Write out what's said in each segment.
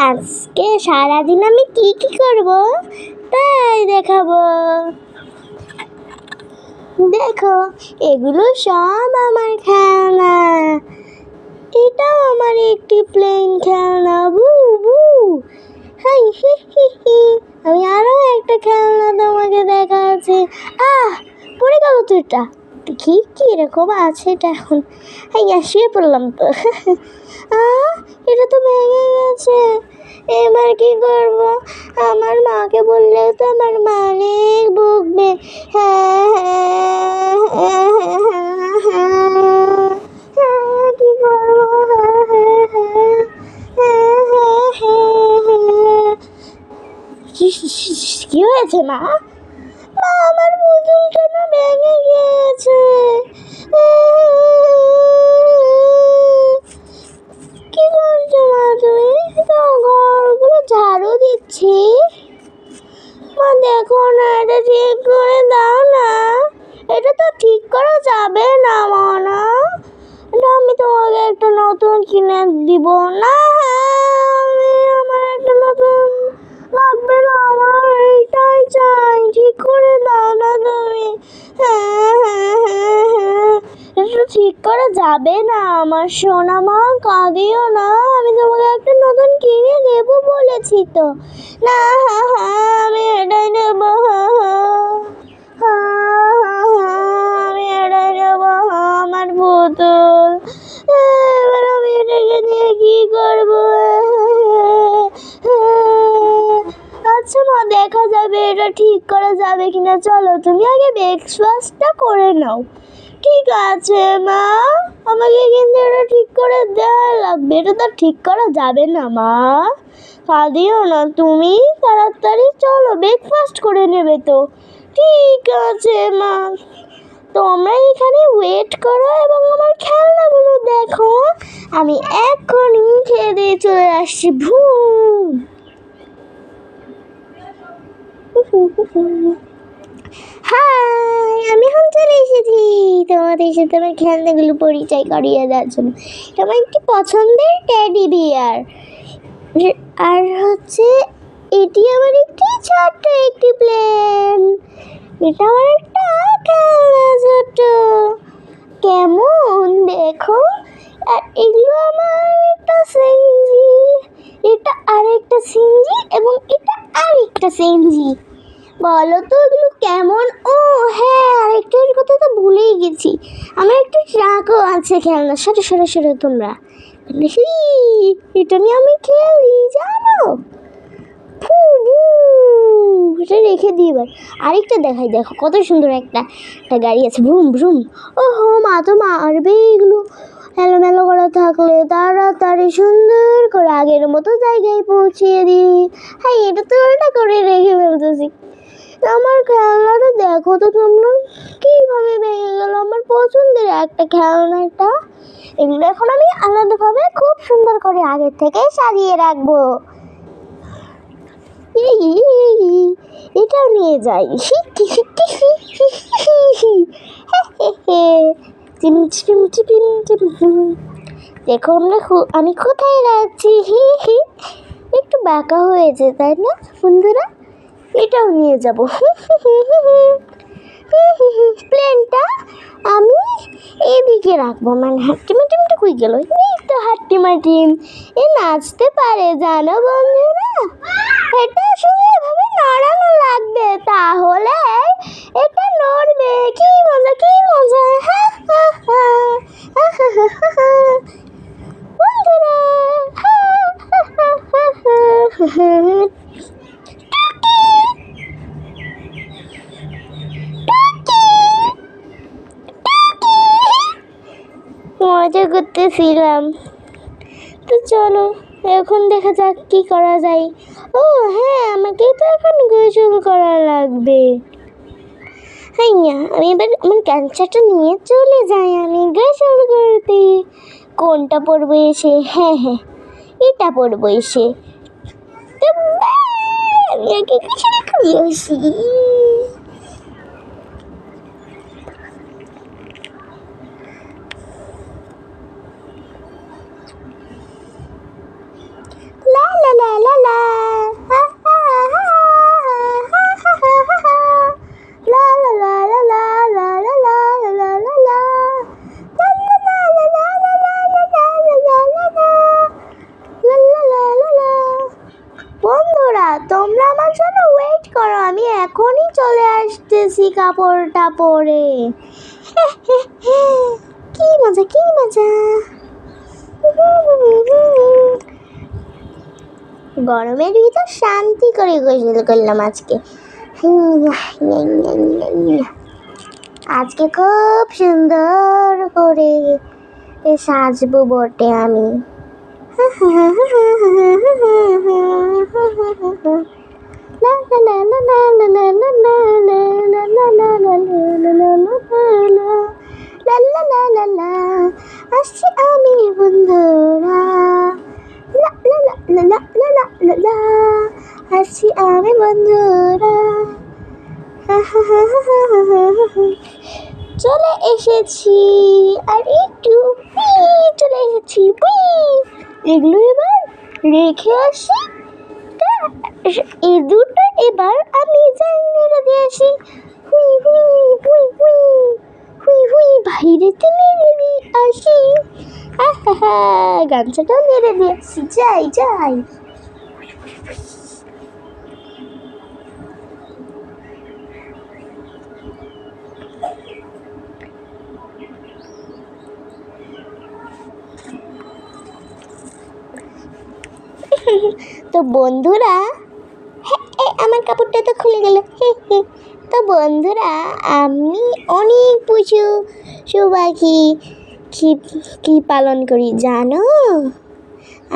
আজকে সারাদিন আমি কি কি করব তাই দেখাবো। দেখো, এগুলো সব আমার খেলনা। এটাও আমার একটি প্লেন খেলনা। বু বু। হাই হি হি হি। আমি আরো একটা খেলনা তোমাকে দেখাচ্ছি। পড়ে গেল তো এটা। দেখি কি এরকম আছে এটা এখন। হ্যাঁ, শুয়ে পড়লাম তো। এটা তো ভেঙে গেছে। এবার কি করব? আমার মাকে বললেও তো আমার মা অনেক বকবে। কি করবো? কি হয়েছে মা? আমার পুতুলটা না ভেঙে গিয়েছে। কি করছো মা তুমি? তো ঘরগুলো ঝাড়ু দিচ্ছি। মা দেখো না, এটা ঠিক করে দাও না। এটা তো ঠিক করা যাবে না মা। না, এটা আমি তোমাকে একটা নতুন কিনে দিব না। আমার একটা নতুন লাগবে না, আমার এইটাই চাই। ঠিক করে দাও না তুমি। এটা ঠিক করা যাবে না আমার সোনা মা, কাঁদিও না। আমি তোমাকে একটা নতুন কিনে দেবো বলেছি তো। না, আমি এটাই নেব। আমি এটাই নেব, আমার পুতুল। এবার আমি এটাকে নিয়ে কি করবো? আচ্ছা মা, দেখা যাবে এটা ঠিক করা যাবে কিনা। চলো, তুমি আগে ব্রেকফাস্টটা করে নাও। ঠিক আছে মা, আমাকে কিন্তু এটা ঠিক করে দেওয়া লাগবে। এটা তো ঠিক করা যাবে না মা, কাঁদিও না তুমি। তাড়াতাড়ি চলো, ব্রেকফাস্ট করে নেবে তো। ঠিক আছে মা, তোমরা এখানে ওয়েট করো এবং আমার খেলনাগুলো দেখো। আমি এখনই খেয়ে দিয়ে চলে আসছি। হাই, আমি এখন চলে এসেছি তোমাদের সাথে আমার খেলনাগুলো পরিচয় করিয়ে দেওয়ার জন্য। এটা আমার একটি পছন্দের টেডি বিয়ার। আর হচ্ছে এটি আমার একটি ছোট্ট একটি প্লেন। এটা আমার একটা খেলনা ছোট্ট। কেমন দেখো। আর এগুলো আমার একটা সেঞ্জি। এটা আরেকটা সেঞ্জি এবং এটা আরেকটা সেঞ্জি। বলো তো এগুলো কেমন? ও হ্যাঁ, আরেকটার কথা তো ভুলেই গেছি। আমার একটা ট্রাকও আছে খেলনা। সরে সরে সরে তোমরা। এটা নিয়ে আমি খেলি জানো। এটা রেখে দিই। এবার আরেকটা দেখাই। দেখো কত সুন্দর একটা গাড়ি আছে। Vroom vroom. ওহো মা তো মারবে এগুলো এলোমেলো করে থাকলে। তাড়াতাড়ি সুন্দর করে আগের মতো জায়গায় পৌঁছিয়ে দিই। হ্যাঁ, এটা তো ওটা করে রেখে ফেলতেছি। আমার খেলনাটা দেখো তো তোমরা, কিভাবে ভেঙে গেল আমার পছন্দের একটা খেলনাটা। এগুলো এখন আমি আলাদাভাবে খুব সুন্দর করে আগের থেকে সাজিয়ে রাখবো। এটাও নিয়ে যাই। দেখো আমি কোথায় যাচ্ছি। একটু বাঁকা হয়েছে তাই না বন্ধুরা? এটাও নিয়ে যাবো। প্লেনটা আমি এদিকে রাখবো। মানে হাট্টিমাটিমটা কই গেল? এই তো হাট্টিমাটিম। এ নাচতে পারে জানো বন্ধুরা। এটা শুধু এভাবে নাড়ানো লাগবে, তাহলে এটা নড়বে। কি মজা, কি মজা। বন্ধুরা মজা করতেছিলাম। তো চলো এখন দেখা যাক কি করা যায়। ও হ্যাঁ, আমাকে তো এখন গোসল করা লাগবে। হ্যাঁ, আমি এবার আমার ক্যান্সারটা নিয়ে চলে যাই আমি গোসল করতে। কোনটা পরবো এসে? হ্যাঁ হ্যাঁ, এটা পরবো এসে। তো আমি আগে গোসল করে আসি। লা এখনই চলে আসতেছি কাপড়টা পরে। কি মজা কি মজা। গরমের ভিতর শান্তি করে গোসল করলাম আজকে। আজকে খুব সুন্দর করে সাজবো বটে আমি। আসছি আমি বন্ধুরা, আসছি আমি বন্ধুরা। চলে এসেছি আর একটু চলে এসেছি। এগুলো এবার রেখে আসি, এই দুটো এবার আমি যাই মেরে দিয়ে আসি। হুই হুই হুই হুই হুই হুই বাইরেতে মেরে দিয়ে আসি। গামছাটা মেরে দিয়ে আসি, যাই যাই। তো বন্ধুরা, আমার কাপড়টা তো খুলে গেল। তো বন্ধুরা, আমি অনেক পশু পাখি কি পালন করি জানো?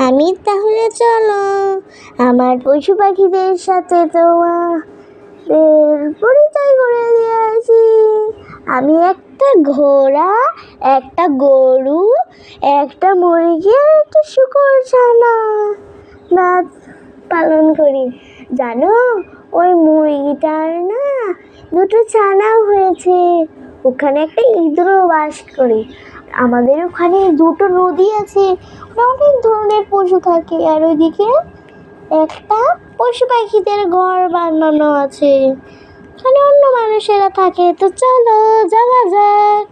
আমি তাহলে চলো আমার পশু পাখিদের সাথে তোমাদের পরিচয় করে দিয়ে আসি। আমি একটা ঘোড়া, একটা গরু, একটা মুরগি আর একটা শূকর ছানা পালন করি জানো। ওই মুরগিটার না দুটো ছানাও হয়েছে। ওখানে একটা ইঁদুরও বাস করে। আমাদের ওখানে দুটো নদী আছে, অনেক ধরনের পশু থাকে। আর ওইদিকে একটা পশু পাখিদের ঘর বানানো আছে, ওখানে অন্য মানুষেরা থাকে। তো চলো যাওয়া যাক।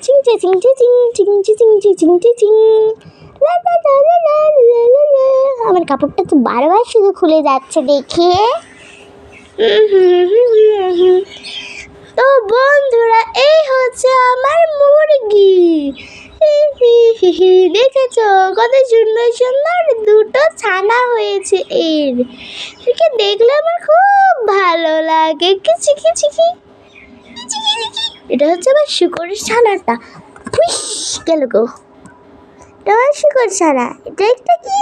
চিংচে চিংচে চিং চিংচে চিংচে চিংচে চিং। আমার কাপড়টা তো বারবার শুধু খুলে যাচ্ছে দেখে। তো বন্ধুরা, এই হচ্ছে আমার মুরগি। দেখেছো কত সুন্দর সুন্দর দুটো ছানা হয়েছে এর। একে দেখলে আমার খুব ভালো লাগে। কিচি কিচি কি, এটা হচ্ছে আমার শূকরের ছানাটা। গেল গো, আমার শূকর ছানা। এটা একটা কি,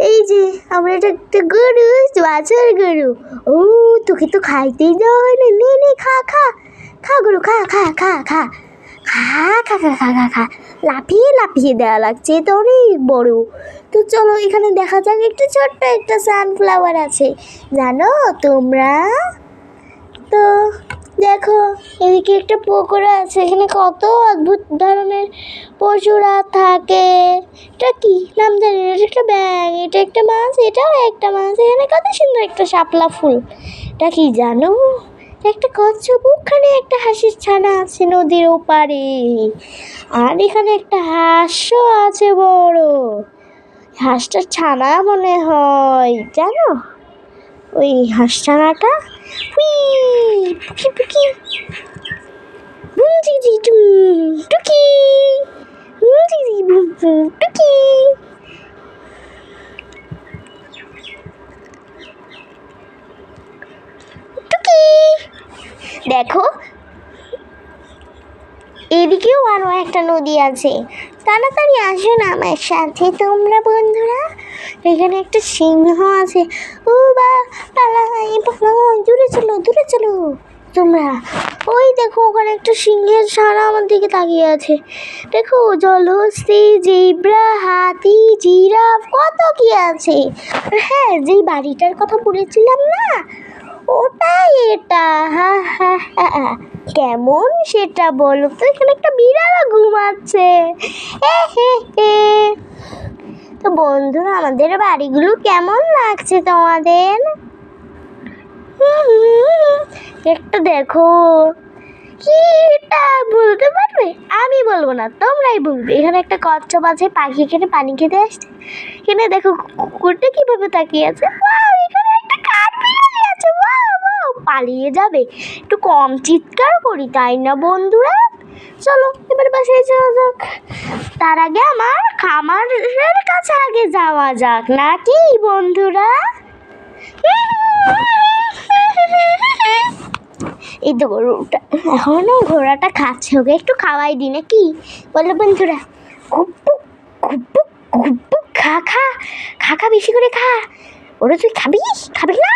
এই যে আমরা এটা একটা গরু, বাছুর গরু। ও তোকে তো খাইতেই দেওয়া হয় না। নে নে খা খা খা গরু, খা খা খা খা খা খা খা খা খা খা। লাফিয়ে লাফিয়ে দেওয়া লাগছে, তো অনেক বড়। তো চলো এখানে দেখা যাক, একটু ছোট্ট একটা সানফ্লাওয়ার আছে জানো তোমরা? তো দেখো এদিকে একটা পুকুর আছে, এখানে কত অদ্ভুত ধরনের পশুরা থাকে। এটা কি নাম জানি না। এটা একটা ব্যাঙ, এটা একটা মাছ, এটাও একটা মাছ। এখানে কত সুন্দর একটা শাপলা ফুল। এটা কি জানো? একটা কচ্ছপ। ওখানে একটা হাঁসের ছানা আছে নদীর ওপারে। আর এখানে একটা হাঁসও আছে বড়। হাঁসটার ছানা মনে হয় জানো, ওই হাঁস ছানাটা। টুকি টুকি টুকি টুকি। দেখো এদিকেও আরো একটা নদী আছে। তাড়াতাড়ি আসো না আমার সাথে তোমরা বন্ধুরা। এখানে একটা সিংহ আছে। ও বা পালাই পালাই, দূরে চলো দূরে চলো তোমরা। ওই দেখো ওখানে একটা সিংহের ছানা আমার দিকে তাকিয়ে আছে। দেখো জলহস্তী, জেব্রা, হাতি, জিরাফ, কত কি আছে। হ্যাঁ, যেই বাড়িটার কথা বলেছিলাম না, ওটাই এটা। হা হা হা। কেমন সেটা বলো তো? এখানে একটা বিড়াল ঘুমাচ্ছে। তো বন্ধুরা, আমাদের বাড়িগুলো কেমন লাগছে তোমাদের? একটা দেখো, কি এটা বলতে পারবে? আমি বলবো না, তোমরাই বলবে। এখানে একটা কচ্ছপ আছে, পাখি এখানে পানি খেতে আসছে। এখানে দেখো কুকুরটা কিভাবে তাকিয়ে আছে। এখানে একটা কাঠবিড়ালি আছে। পালিয়ে যাবে, একটু কম চিৎকার করি, তাই না বন্ধুরা? চলো এবার বাসায় যাওয়া যাক। তার আগে আমার খামারের কাছে আগে যাওয়া যাক, নাকি বন্ধুরা? এই তো গরুটা এখনো ঘোড়াটা খাচ্ছে, ওকে একটু খাওয়াই দি নাকি, বলো বন্ধুরা? ঘুপুক ঘুপুক ঘুপুক, খা খা খা খা, বেশি করে খা। ওরা তুই খাবি খাবি না?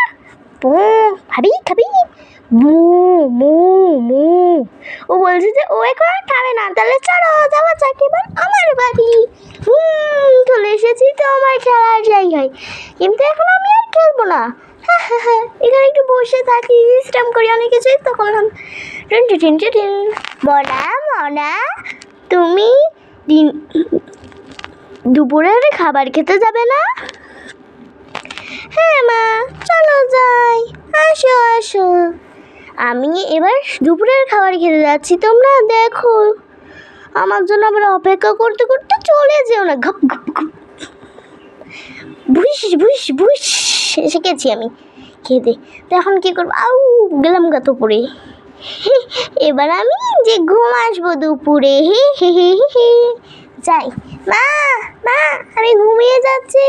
খাবি খাবি, মু মু মু। ও বলছে যে ও এখন খাবে না, তাহলে চলো যাওয়া যাক এবার আমার বাড়ি। চলে এসেছি তো আমার খেলার জায়গায়, কিন্তু এখন আমি আর খেলবো না। এখানে একটু বসে থাকি, বিশ্রাম করি, অনেক কিছুই তো করলাম। মনা মনা, তুমি দুপুরের খাবার খেতে যাবে না? হ্যাঁ মা, চলো যাই, আসো আসো। আমি এবার দুপুরের খাবার খেতে যাচ্ছি, তোমরা দেখো। আমার জন্য আবার অপেক্ষা করতে করতে চলে যেও না। ঘপ ঘপ ঘপ, বুস বুস বুস, এসে গেছি আমি খেতে। তো এখন কী করবো? আউ, গেলাম গাতো পরে। এবার আমি যে ঘুম আসবো দুপুরে। হে হে হে হে, যাই। মা মা, আমি ঘুমিয়ে যাচ্ছি।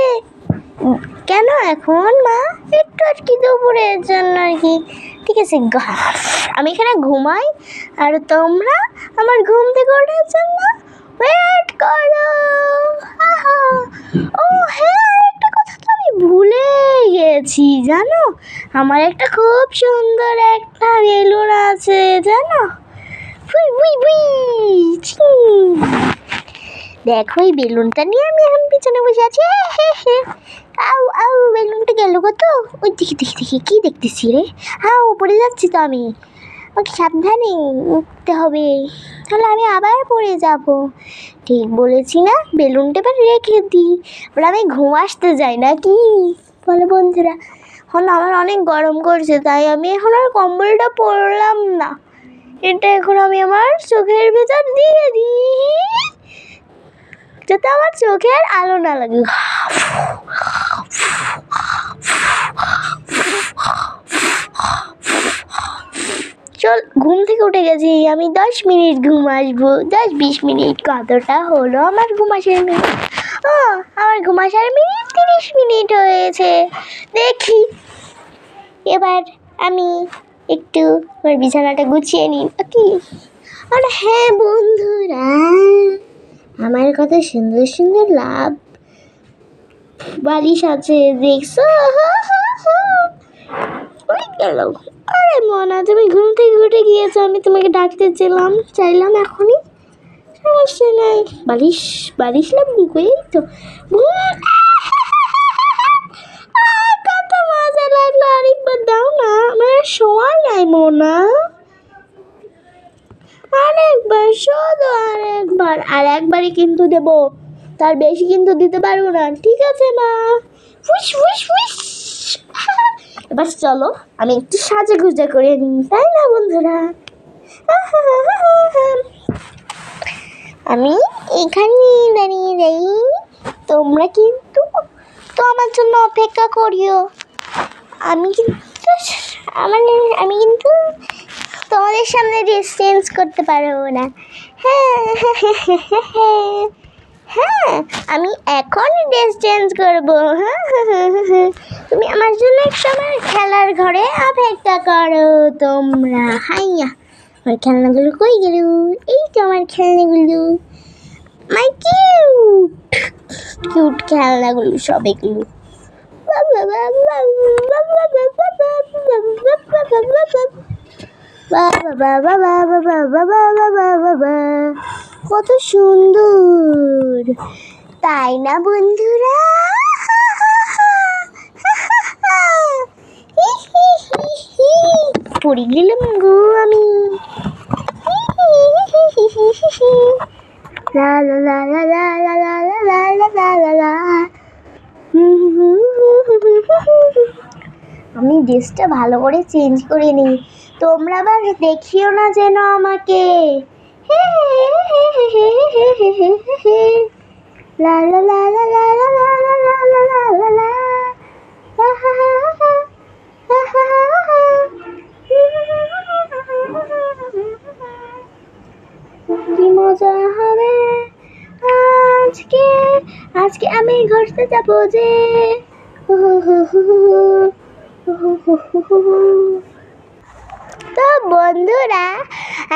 কেন এখন মা? একটু আর কি দুপুরের জন্য আর কি। ঠিক আছে, আমি এখানে ঘুমাই, আর তোমরা আমার ঘুম থেকে ওঠার জন্য ওয়েট করো। ও হ্যাঁ, একটা কথা তো আমি ভুলে গেছি, জানো? আমার একটা খুব সুন্দর একটা বেলুন আছে, জানো? বুই বুই বুই, দেখো এই বেলুনটা নিয়ে আমি এখন পিছনে বসে আছি। আউ আউ, বেলুনটা গেল কত? ওই দেখি দেখি দেখি, কি দেখতেছি রে? পড়ে যাচ্ছি তো আমি, ওকে সাবধানে উঠতে হবে, তাহলে আমি আবার পড়ে যাব। ঠিক বলেছি না? বেলুনটা এবার রেখে দিই, এবার আমি ঘুম আসতে যাই নাকি, বলো বন্ধুরা? এখন আমার অনেক গরম করছে, তাই আমি এখন আর কম্বলটা পরলাম না। এটা এখন আমি আমার চোখের ভেতর দিয়ে দিই, যাতে আমার চোখের আলো না লাগে। চল, ঘুম থেকে উঠে গেছি আমি, 10 মিনিট ঘুম আসবো, 10-20 মিনিট, কতটা হলো আমার ঘুম আসার মিনিট? আমার ঘুম আসার মিনিট 30 মিনিট হয়েছে। দেখি এবার আমি একটু আমার বিছানাটা গুছিয়ে নিই কি। আর হ্যাঁ বন্ধুরা, আমার কত সুন্দর সুন্দর লাভ বালিশ আছে, দেখছো? গেল। আরে মনা, তুমি ঘুম থেকে উঠে গিয়েছো, আমি তোমাকে ডাকতে চাইলাম এখনই, সমস্যা নাই। বালিশ বালিশ লাগবে, এই তো। কত মজা লাগলো, আরেকবার দাও না, আমার সময় নাই মোনা। আরেকবার, শুধু আরেকবার, আর একবারই কিন্তু দেবো, তার বেশি কিন্তু দিতে পারবো না, ঠিক আছে মা? ফুস ফুস ফুস। এবার চলো আমি একটু সাজা করে নিই, তাই না বন্ধুরা? আমি এখানে দাঁড়িয়ে যাই, তোমরা কিন্তু তো আমার জন্য অপেক্ষা করিও। আমি কিন্তু তোমাদের সামনে ড্রেস চেঞ্জ করতে পারবো না। হ্যাঁ, আমি এখন ড্রেস চেঞ্জ করবো। তুমি আমার জন্য একটু আমার খেলার ঘরে অপেক্ষা করো তোমরা। হাইয়া, আমার খেলনাগুলো কই গেল? এই তো আমার খেলনাগুলো, মাই কিউট কিউট খেলনাগুলো, সব এগুলো। কত সুন্দর, তাই না বন্ধুরা? পড়ে গেলাম গো আমি। লা লা লা লা লা লা লা লা লা লা লা। আমি ড্রেসটা ভালো করে চেঞ্জ করে নিই, তোমরা আবার দেখিও না যেন আমাকে। লা লা লা লা লা লা লা লা লা লা লা লা। ঘষতে যাবো যে। তো বন্ধুরা,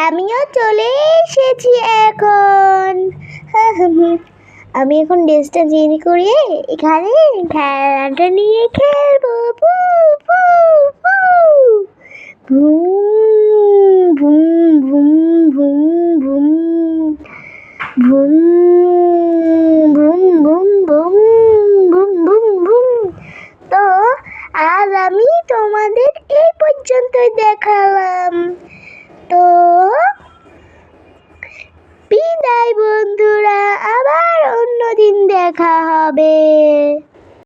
আমিও চলে এসেছি এখন। আমি এখন ড্রেসটা চেঞ্জ করে এখানে খেলাটা নিয়ে খেলবো। পু, পু, পু। ভুম ভুম ভুম ভুম ভুম ভুম ভুম ভুম ভুম ভুম ভুম ভুম। তো আজ আমি তোমাদের এই পর্যন্তই দেখালাম। তো বিদায় বন্ধুরা, আবার অন্যদিন দেখা হবে।